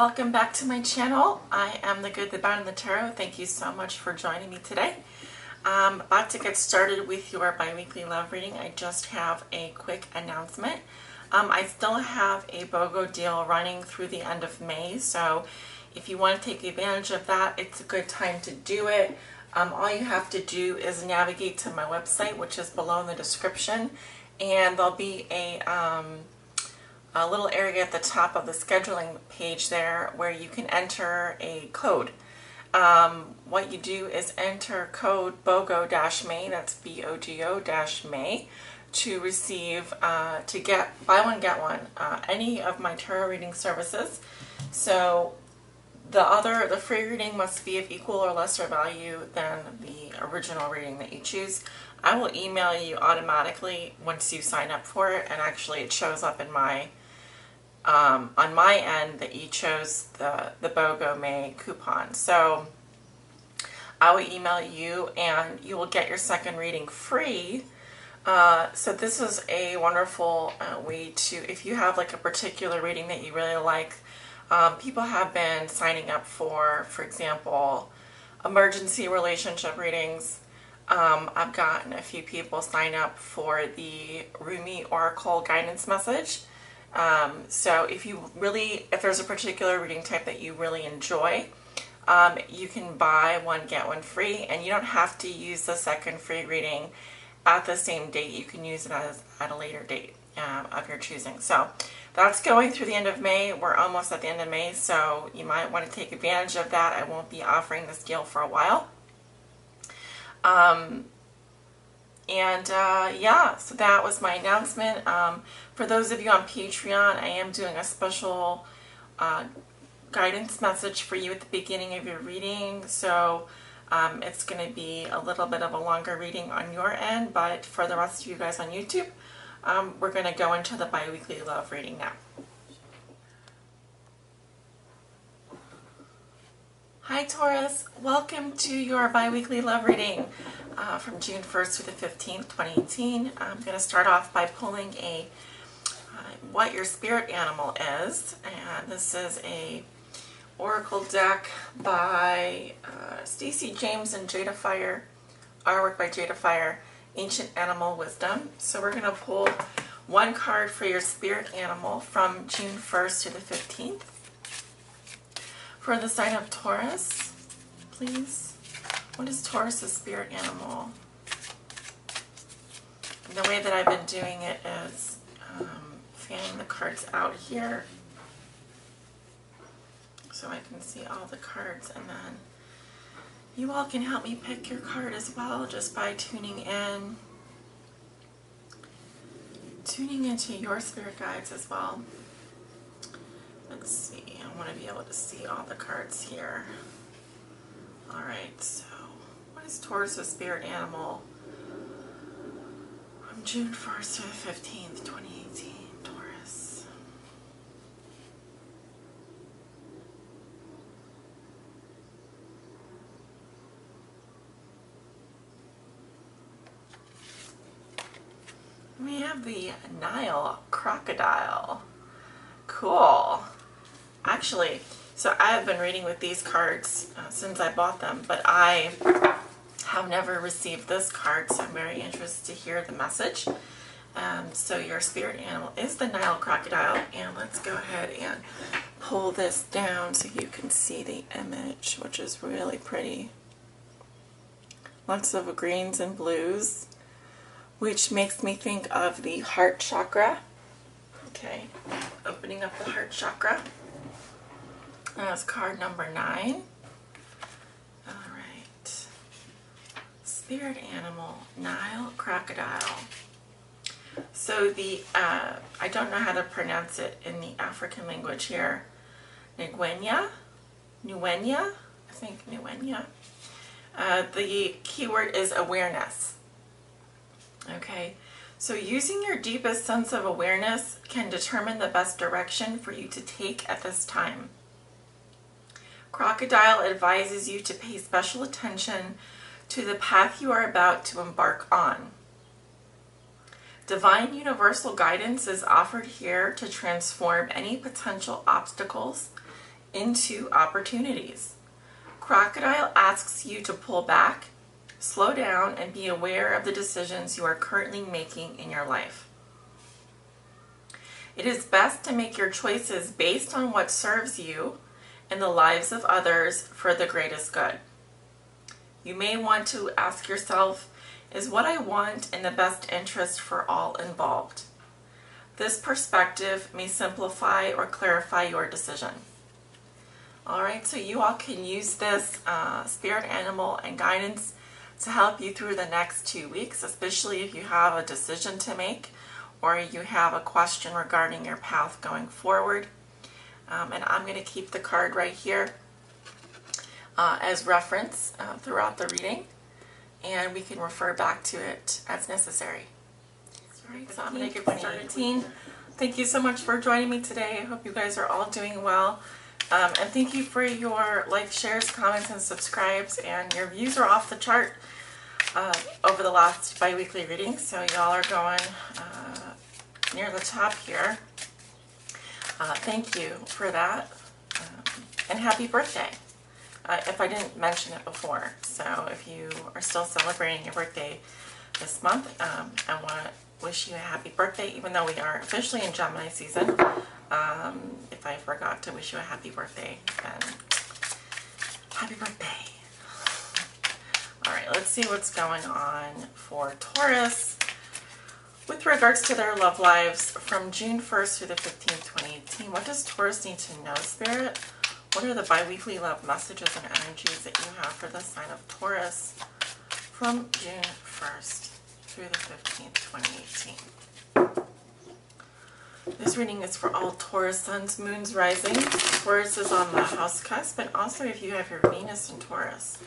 Welcome back to my channel. I am the Good, the Bad, and the Tarot. Thank you so much for joining me today. I'm about to get started with your bi-weekly love reading. I just have a quick announcement. I still have a BOGO deal running through the end of May, so if you want to take advantage of that, it's a good time to do it. All you have to do is navigate to my website, which is below in the description, and there'll be a little area at the top of the scheduling page there where you can enter a code. What you do is enter code BOGO-May, that's BOGO-May, to receive, to get, buy one, get one, any of my tarot reading services. So the free reading must be of equal or lesser value than the original reading that you choose. I will email you automatically once you sign up for it, and actually it shows up in my on my end that you chose the BOGO May coupon. So I will email you and you will get your second reading free. So this is a wonderful way to, if you have like a particular reading that you really like, people have been signing up for example, emergency relationship readings. I've gotten a few people sign up for the Rumi Oracle guidance message. So if there's a particular reading type that you really enjoy, you can buy one, get one free, and you don't have to use the second free reading at the same date. You can use it at a later date of your choosing. So that's going through the end of May. We're almost at the end of May, so you might want to take advantage of that. I won't be offering this deal for a while. Yeah, so that was my announcement. For those of you on Patreon, I am doing a special guidance message for you at the beginning of your reading. So it's going to be a little bit of a longer reading on your end, but for the rest of you guys on YouTube, we're going to go into the bi-weekly love reading now. Hi Taurus, welcome to your bi-weekly love reading from June 1st to the 15th, 2018. I'm going to start off by pulling a what your spirit animal is, and this is a oracle deck by Stacey James and Jada Fire, artwork by Jada Fire, Ancient Animal Wisdom. So we're going to pull one card for your spirit animal from June 1st to the 15th. For the sign of Taurus, please. What is Taurus's spirit animal? And the way that I've been doing it is fanning the cards out here so I can see all the cards, and then you all can help me pick your card as well just by tuning into your spirit guides as well. Let's see, I want to be able to see all the cards here. Alright, so what is Taurus's spirit animal from June 1st to the 15th, 2018, Taurus? We have the Nile crocodile. Cool. Actually, so I have been reading with these cards since I bought them, but I have never received this card, so I'm very interested to hear the message. So your spirit animal is the Nile crocodile, and let's go ahead and pull this down so you can see the image, which is really pretty. Lots of greens and blues, which makes me think of the heart chakra. Okay, opening up the heart chakra. That's card number 9. Alright. Spirit animal, Nile crocodile. So the, I don't know how to pronounce it in the African language here. Nuenya? I think Nuenya. The keyword is awareness. Okay. So using your deepest sense of awareness can determine the best direction for you to take at this time. Crocodile advises you to pay special attention to the path you are about to embark on. Divine universal guidance is offered here to transform any potential obstacles into opportunities. Crocodile asks you to pull back, slow down, and be aware of the decisions you are currently making in your life. It is best to make your choices based on what serves you and the lives of others for the greatest good. You may want to ask yourself, is what I want in the best interest for all involved? This perspective may simplify or clarify your decision. Alright, so you all can use this spirit animal and guidance to help you through the next 2 weeks, especially if you have a decision to make or you have a question regarding your path going forward. And I'm going to keep the card right here as reference throughout the reading, and we can refer back to it as necessary. Alright, so I'm going to get started. Thank you so much for joining me today. I hope you guys are all doing well. And thank you for your likes, shares, comments, and subscribes. And your views are off the chart over the last bi-weekly reading. So y'all are going near the top here. Thank you for that. And happy birthday. If I didn't mention it before. So if you are still celebrating your birthday this month, I want to wish you a happy birthday, even though we are officially in Gemini season. If I forgot to wish you a happy birthday, then happy birthday. Alright, let's see what's going on for Taurus with regards to their love lives from June 1st through the 15th, 2018. What does Taurus need to know, Spirit? What are the bi-weekly love messages and energies that you have for the sign of Taurus from June 1st through the 15th, 2018? This reading is for all Taurus suns, moons, rising. Taurus is on the house cusp, and also if you have your Venus in Taurus.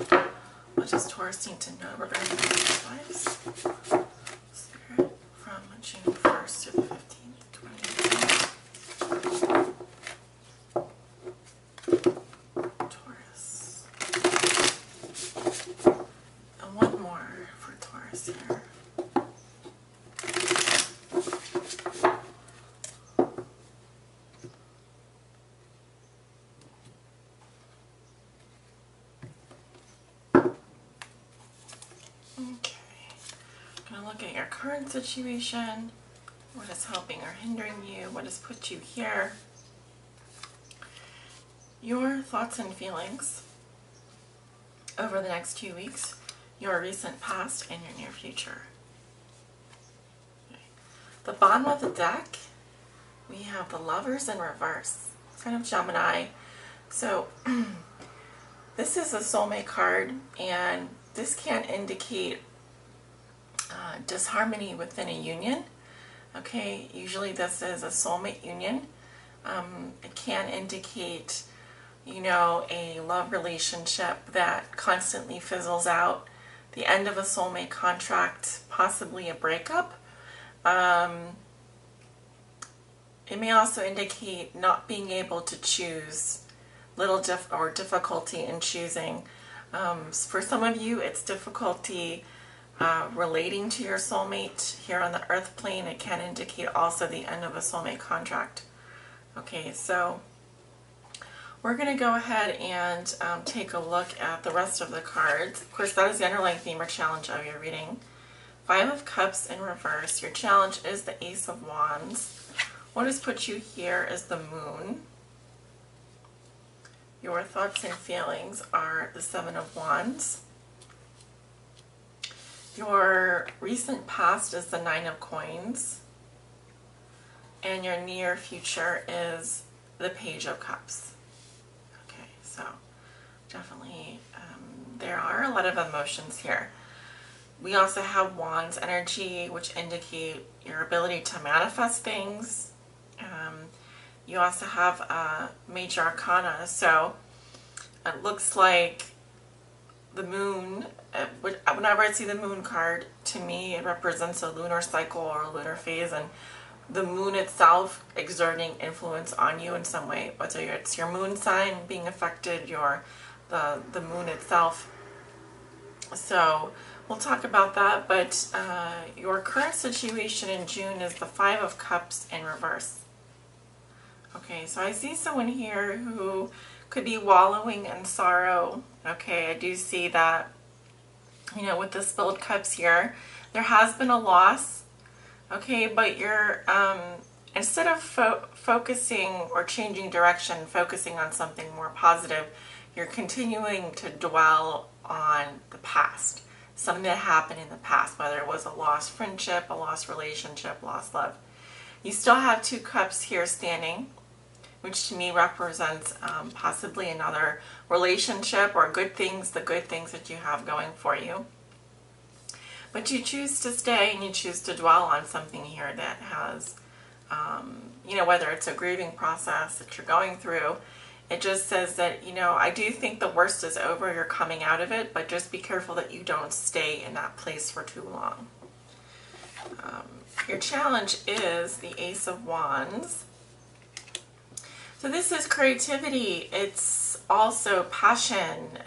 What does Taurus need to know regarding their lives? Spirit from June 1st to the 15th, 2018. Taurus. And one more for Taurus here. Look at your current situation. What is helping or hindering you? What has put you here? Your thoughts and feelings over the next 2 weeks, your recent past, and your near future. Okay. The bottom of the deck, we have the Lovers in reverse. Sign of Gemini. So this is a soulmate card, and this can indicate disharmony within a union. Okay, usually this is a soulmate union. It can indicate, you know, a love relationship that constantly fizzles out, the end of a soulmate contract, possibly a breakup. It may also indicate not being able to choose, difficulty in choosing. For some of you, it's difficulty relating to your soulmate here on the earth plane. It can indicate also the end of a soulmate contract. Okay, so we're going to go ahead and take a look at the rest of the cards. Of course, that is the underlying theme or challenge of your reading. 5 of Cups in reverse. Your challenge is the Ace of Wands. What has put you here is the Moon. Your thoughts and feelings are the 7 of Wands. Your recent past is the 9 of Coins, and your near future is the Page of Cups. Okay, so definitely there are a lot of emotions here. We also have Wands energy, which indicate your ability to manifest things. You also have Major Arcana, so it looks like the Moon, whenever I see the Moon card, to me it represents a lunar cycle or a lunar phase, and the Moon itself exerting influence on you in some way, whether it's your Moon sign being affected, the Moon itself. So we'll talk about that, but your current situation in June is the 5 of Cups in reverse. Okay, so I see someone here who could be wallowing in sorrow. Okay, I do see that, you know, with the spilled cups here, there has been a loss. Okay, but you're, instead of focusing or changing direction, focusing on something more positive, you're continuing to dwell on the past. Something that happened in the past, whether it was a lost friendship, a lost relationship, lost love. You still have 2 cups here standing, which to me represents possibly another relationship or good things, the good things that you have going for you. But you choose to stay and you choose to dwell on something here that has, you know, whether it's a grieving process that you're going through. It just says that, you know, I do think the worst is over, you're coming out of it, but just be careful that you don't stay in that place for too long. Your challenge is the Ace of Wands. So this is creativity. It's also passion.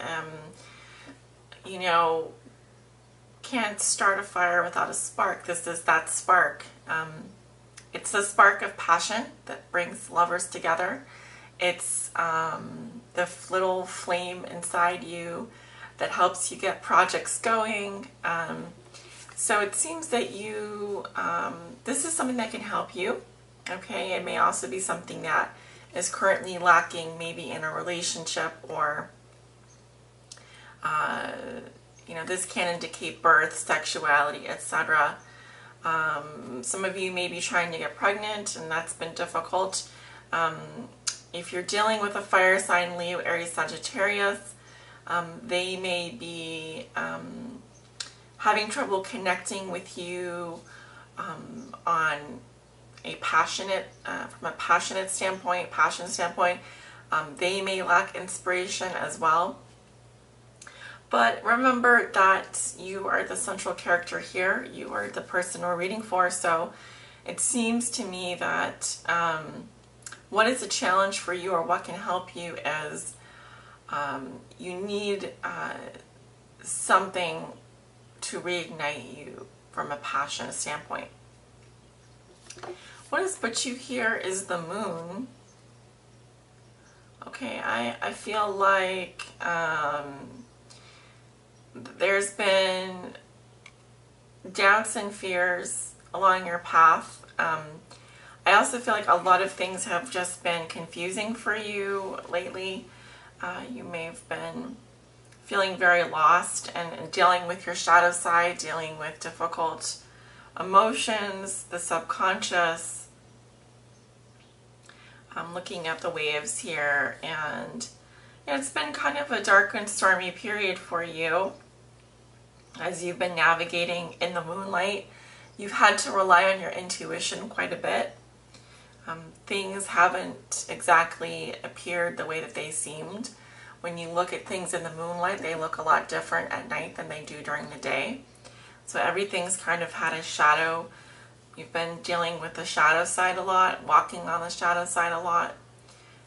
You know, can't start a fire without a spark. This is that spark. It's the spark of passion that brings lovers together. It's the little flame inside you that helps you get projects going. So it seems that you, this is something that can help you. Okay, it may also be something that is currently lacking, maybe in a relationship, or you know, this can indicate birth, sexuality, etc. Some of you may be trying to get pregnant, and that's been difficult. If you're dealing with a fire sign, Leo, Aries, Sagittarius, they may be having trouble connecting with you on a passionate, from a passion standpoint. They may lack inspiration as well. But remember that you are the central character here. You are the person we're reading for. So it seems to me that what is a challenge for you, or what can help you, is you need something to reignite you from a passion standpoint. What has put you here is the Moon. Okay, I feel like there's been doubts and fears along your path. I also feel like a lot of things have just been confusing for you lately. You may have been feeling very lost and dealing with your shadow side, dealing with difficult emotions, the subconscious. I'm looking at the waves here, and it's been kind of a dark and stormy period for you as you've been navigating in the moonlight. You've had to rely on your intuition quite a bit. Things haven't exactly appeared the way that they seemed. When you look at things in the moonlight, they look a lot different at night than they do during the day. So everything's kind of had a shadow. You've been dealing with the shadow side a lot, walking on the shadow side a lot.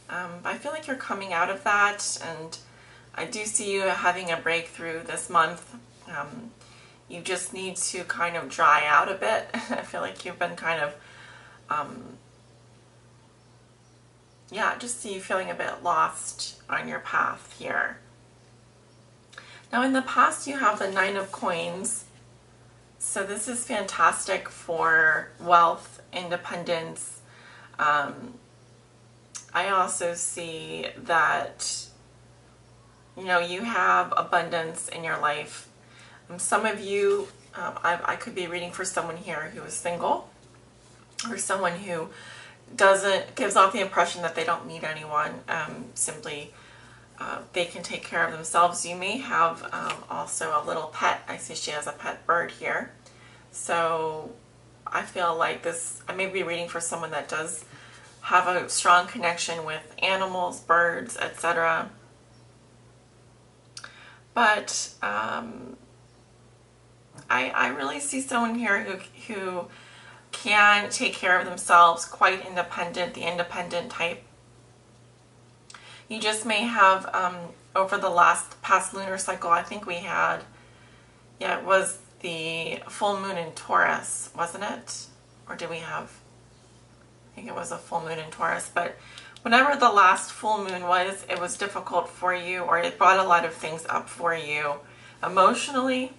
I feel like you're coming out of that, and I do see you having a breakthrough this month. You just need to kind of dry out a bit. I feel like you've been kind of, just see you feeling a bit lost on your path here. Now in the past you have the 9 of Coins. So this is fantastic for wealth, independence. I also see that, you know, you have abundance in your life. Some of you, I could be reading for someone here who is single, or someone who gives off the impression that they don't need anyone. Simply, they can take care of themselves. You may have also a little pet. I see she has a pet bird here. So I feel like this, I may be reading for someone that does have a strong connection with animals, birds, etc. But I really see someone here who can take care of themselves, quite independent, the independent type. You just may have, over the past lunar cycle, I think we had, it was the full moon in Taurus, wasn't it? Or did we have, I think it was a full moon in Taurus, but whenever the last full moon was, it was difficult for you, or it brought a lot of things up for you emotionally.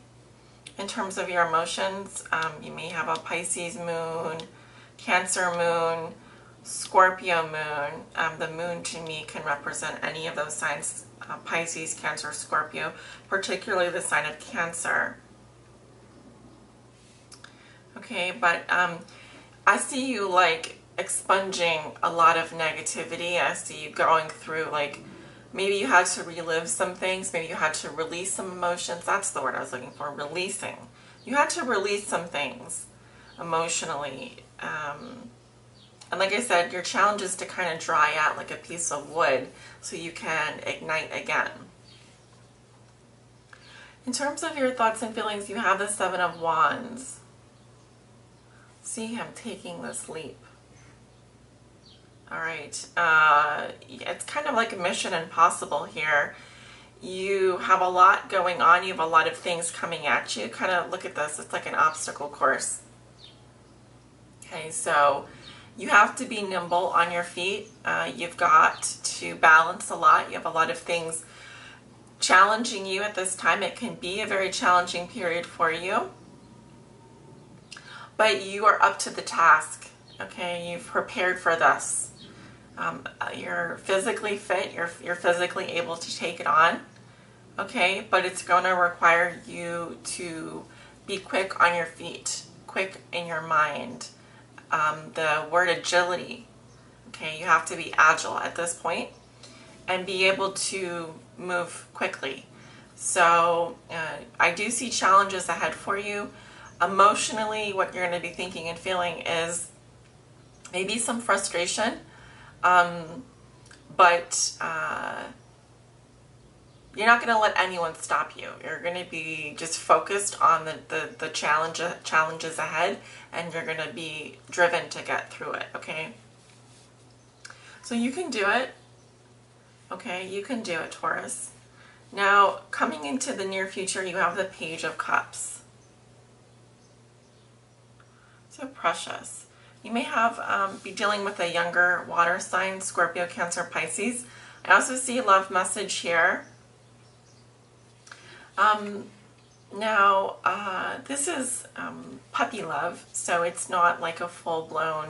In terms of your emotions, you may have a Pisces moon, Cancer moon, Scorpio moon. The moon to me can represent any of those signs, Pisces, Cancer, Scorpio, particularly the sign of Cancer. Okay, but I see you like expunging a lot of negativity. I see you going through, like, maybe you had to relive some things. Maybe you had to release some emotions. That's the word I was looking for, releasing. You had to release some things emotionally. And like I said, your challenge is to kind of dry out like a piece of wood so you can ignite again. In terms of your thoughts and feelings, you have the Seven of Wands. See him taking this leap. All right. It's kind of like a mission impossible here. You have a lot going on. You have a lot of things coming at you. Kind of look at this. It's like an obstacle course. Okay, so you have to be nimble on your feet. You've got to balance a lot. You have a lot of things challenging you at this time. It can be a very challenging period for you. But you are up to the task. Okay, you've prepared for this. You're physically fit. You're physically able to take it on. Okay, but it's going to require you to be quick on your feet, quick in your mind. The word agility. Okay, you have to be agile at this point and be able to move quickly. So I do see challenges ahead for you. Emotionally, what you're going to be thinking and feeling is maybe some frustration, but you're not going to let anyone stop you. You're going to be just focused on the challenges ahead, and you're going to be driven to get through it, okay? So you can do it, okay? You can do it, Taurus. Now, coming into the near future, you have the Page of Cups. So precious. You may have be dealing with a younger water sign, Scorpio, Cancer, Pisces. I also see a love message here. Now, this is puppy love, so it's not like a full-blown,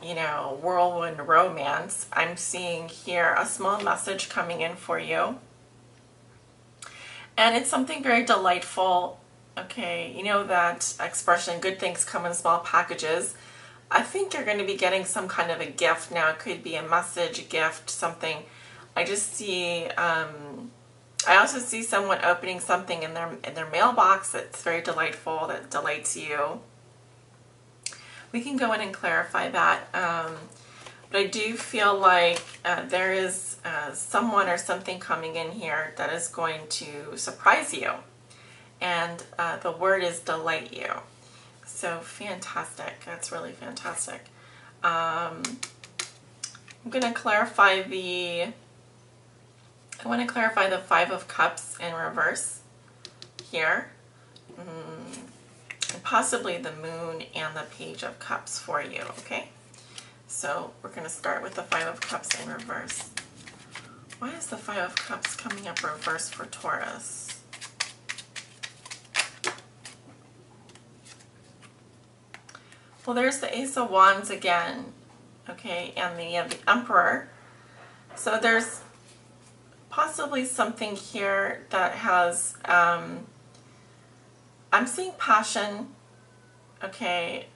you know, whirlwind romance. I'm seeing here a small message coming in for you. And it's something very delightful. Okay, you know that expression, good things come in small packages. I think you're going to be getting some kind of a gift now. It could be a message, a gift, something. I just see, I also see someone opening something in their mailbox that's very delightful, that delights you. We can go in and clarify that. But I do feel like there is someone or something coming in here that is going to surprise you. And the word is delight you. So fantastic. That's really fantastic. I'm going to clarify I want to clarify the Five of Cups in reverse here. And possibly the Moon and the Page of Cups for you, okay? So we're going to start with the Five of Cups in reverse. Why is the Five of Cups coming up reverse for Taurus? Well, there's the Ace of Wands again, okay, and the Emperor. So there's possibly something here that has, I'm seeing passion, okay,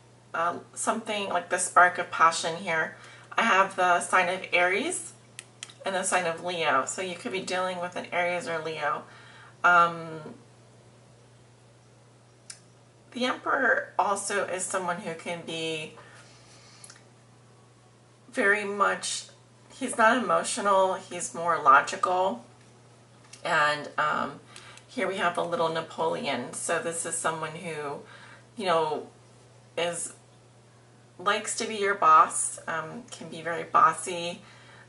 something like the spark of passion here. I have the sign of Aries and the sign of Leo, so you could be dealing with an Aries or Leo. The Emperor also is someone who can be very much, he's not emotional, he's more logical. And here we have a little Napoleon. So this is someone who, you know, likes to be your boss, can be very bossy.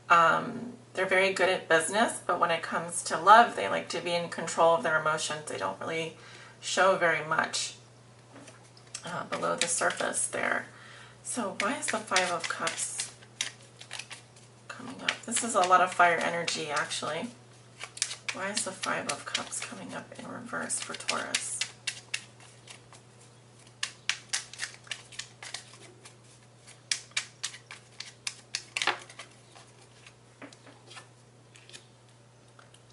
They're very good at business, but when it comes to love, they like to be in control of their emotions. They don't really show very much below the surface there. So why is the Five of Cups coming up? This is a lot of fire energy, actually. Why is the 5 of Cups coming up in reverse for Taurus?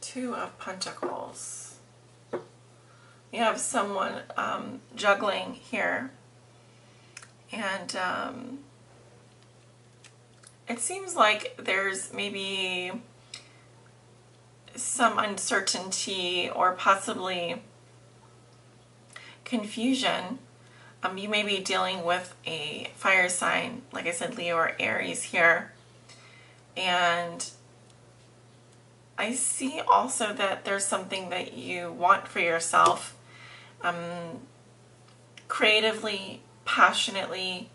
Two of Pentacles. You have someone juggling here, and it seems like there's maybe some uncertainty or possibly confusion. You may be dealing with a fire sign, like I said, Leo or Aries here, and I see also that there's something that you want for yourself, creatively, passionately,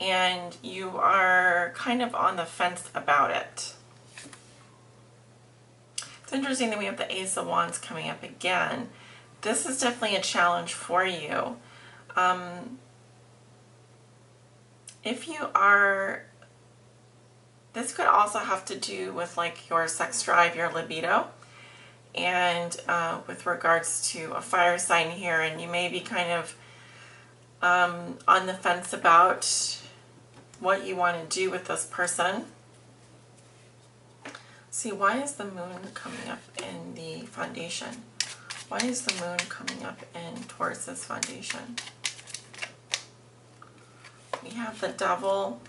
and you are kind of on the fence about it. It's interesting that we have the Ace of Wands coming up again. This is definitely a challenge for you. If you are, this could also have to do with like your sex drive, your libido, and with regards to a fire sign here, and you may be kind of on the fence about what you want to do with this person. See, why is the moon coming up in the foundation? Why is the moon coming up in Taurus's foundation? We have the Devil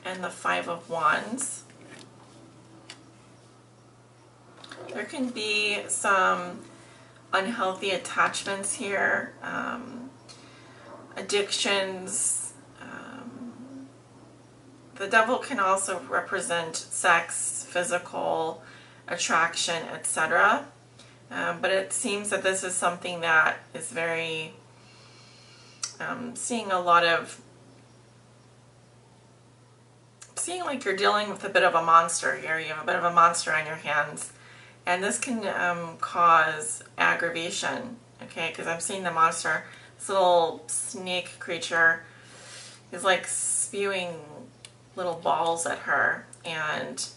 and the 5 of Wands. There can be some unhealthy attachments here, addictions. The Devil can also represent sex, physical attraction, etc. But it seems that this is something that is very, seeing like you're dealing with a bit of a monster here. You have a bit of a monster on your hands, and this can cause aggravation, okay? Because I'm seeing the monster, this little snake creature, is like spewing little balls at her, and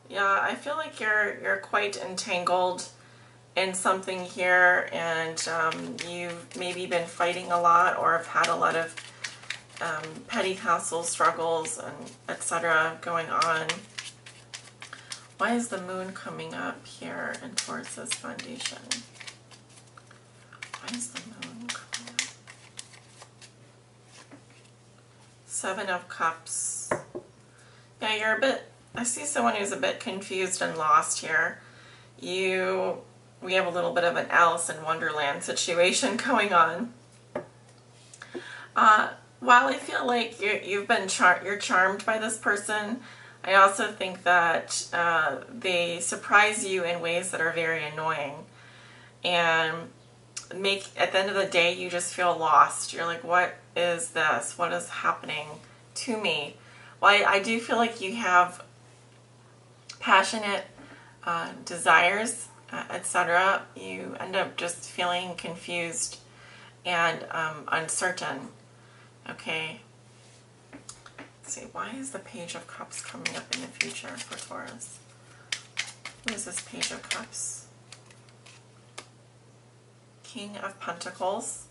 yeah, I feel like you're quite entangled in something here, and you've maybe been fighting a lot or have had a lot of petty household struggles and etc. going on. Why is the moon coming up here in Taurus's foundation? Why is the moon coming up? 7 of Cups. Yeah, you're a bit, I see someone who's a bit confused and lost here. We have a little bit of an Alice in Wonderland situation going on. While I feel like you're charmed by this person, I also think that they surprise you in ways that are very annoying, and at the end of the day you just feel lost. You're like, what is this? What is happening to me? Well, I do feel like you have passionate desires, etc. You end up just feeling confused and uncertain. Okay, let's see, why is the Page of Cups coming up in the future for Taurus? Who is this Page of Cups? King of Pentacles.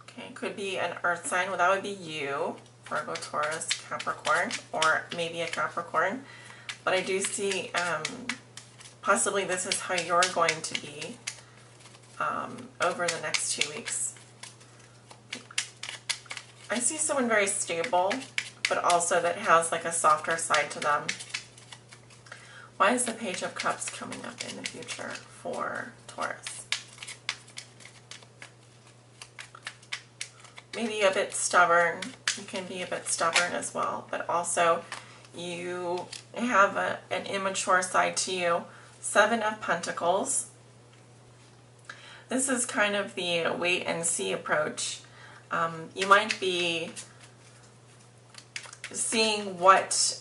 Okay, could be an earth sign. Well, that would be you, Virgo, Taurus, Capricorn, or maybe a Capricorn. But I do see possibly this is how you're going to be over the next 2 weeks. I see someone very stable, but also that has like a softer side to them. Why is the Page of Cups coming up in the future for Taurus? Maybe a bit stubborn. You can be a bit stubborn as well, but also you have an immature side to you. 7 of Pentacles. This is kind of the wait and see approach. You might be seeing what,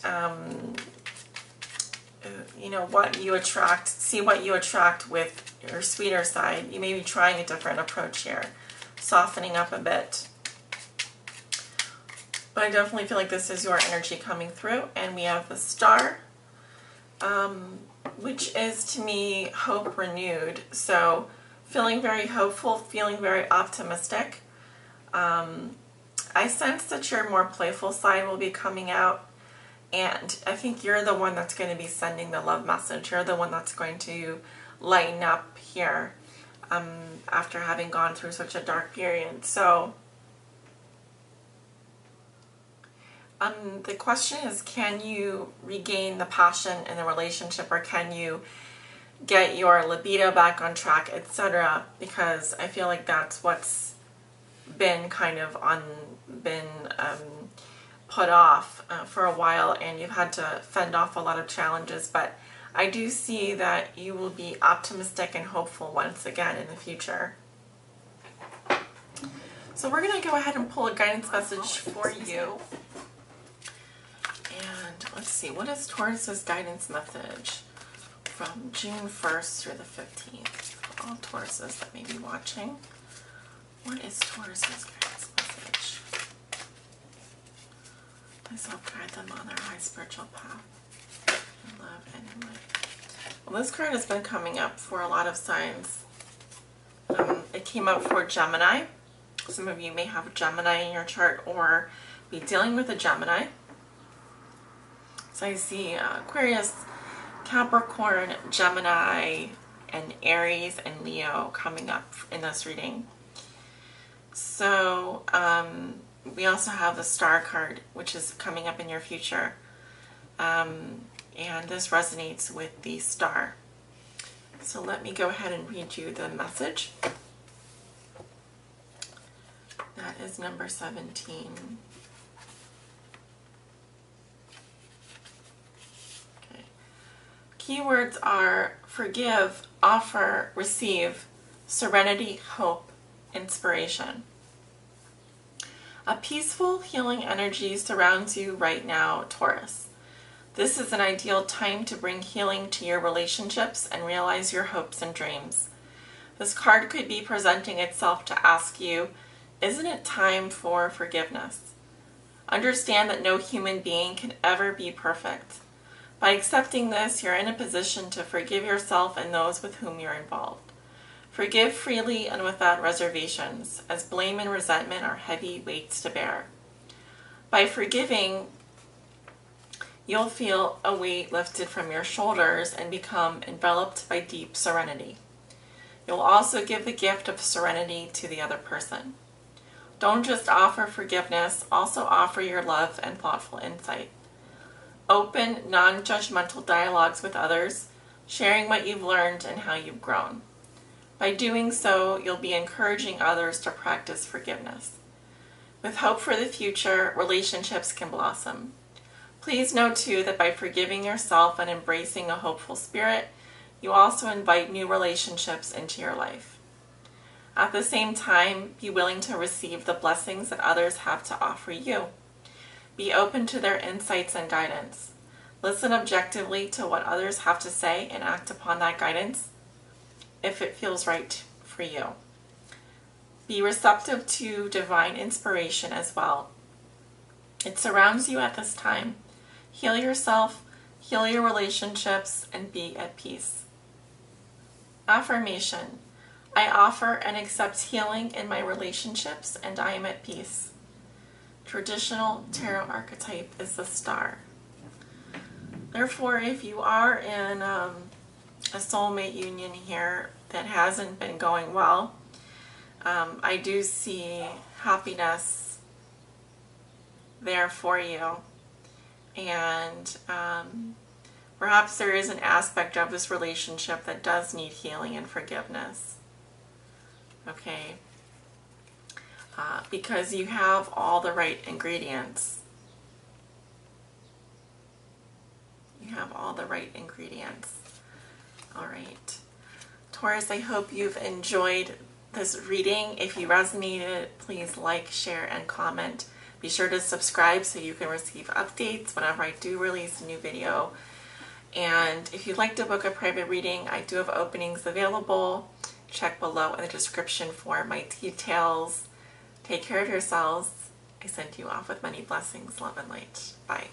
what you attract, see what you attract with your sweeter side. You may be trying a different approach here, softening up a bit. But I definitely feel like this is your energy coming through. And we have the Star, which is to me hope renewed. So feeling very hopeful, feeling very optimistic. I sense that your more playful side will be coming out. And I think you're the one that's going to be sending the love message. You're the one that's going to lighten up here after having gone through such a dark period. So the question is, can you regain the passion in the relationship, or can you get your libido back on track, etc.? Because I feel like that's what's been kind of put off for a while, and you've had to fend off a lot of challenges. But I do see that you will be optimistic and hopeful once again in the future. So we're going to go ahead and pull a guidance message for you. And let's see, what is Taurus's guidance message from June 1st through the 15th? All Tauruses that may be watching. What is Taurus's guidance message? Please help guide them on their high spiritual path in love and in life. Well, this card has been coming up for a lot of signs. It came up for Gemini. Some of you may have Gemini in your chart or be dealing with a Gemini. So I see Aquarius, Capricorn, Gemini, and Aries and Leo coming up in this reading. So we also have the Star card, which is coming up in your future. And this resonates with the Star. So let me go ahead and read you the message. That is number 17. Okay. Keywords are forgive, offer, receive, serenity, hope, inspiration. A peaceful, healing energy surrounds you right now, Taurus. This is an ideal time to bring healing to your relationships and realize your hopes and dreams. This card could be presenting itself to ask you, isn't it time for forgiveness? Understand that no human being can ever be perfect. By accepting this, you're in a position to forgive yourself and those with whom you're involved. Forgive freely and without reservations, as blame and resentment are heavy weights to bear. By forgiving, you'll feel a weight lifted from your shoulders and become enveloped by deep serenity. You'll also give the gift of serenity to the other person. Don't just offer forgiveness, also offer your love and thoughtful insight. Open, non-judgmental dialogues with others, sharing what you've learned and how you've grown. By doing so, you'll be encouraging others to practice forgiveness. With hope for the future, relationships can blossom. Please know too that by forgiving yourself and embracing a hopeful spirit, you also invite new relationships into your life. At the same time, be willing to receive the blessings that others have to offer you. Be open to their insights and guidance. Listen objectively to what others have to say and act upon that guidance if it feels right for you. Be receptive to divine inspiration as well. It surrounds you at this time. Heal yourself, heal your relationships, and be at peace. Affirmation. I offer and accept healing in my relationships, and I am at peace. Traditional tarot archetype is the Star. Therefore, if you are in a soulmate union here that hasn't been going well, I do see happiness there for you. And perhaps there is an aspect of this relationship that does need healing and forgiveness. Okay? Because you have all the right ingredients. You have all the right ingredients. All right. Taurus, I hope you've enjoyed this reading. If you resonated, please like, share, and comment. Be sure to subscribe so you can receive updates whenever I do release a new video. And if you'd like to book a private reading, I do have openings available. Check below in the description for my details. Take care of yourselves. I send you off with many blessings, love, and light. Bye.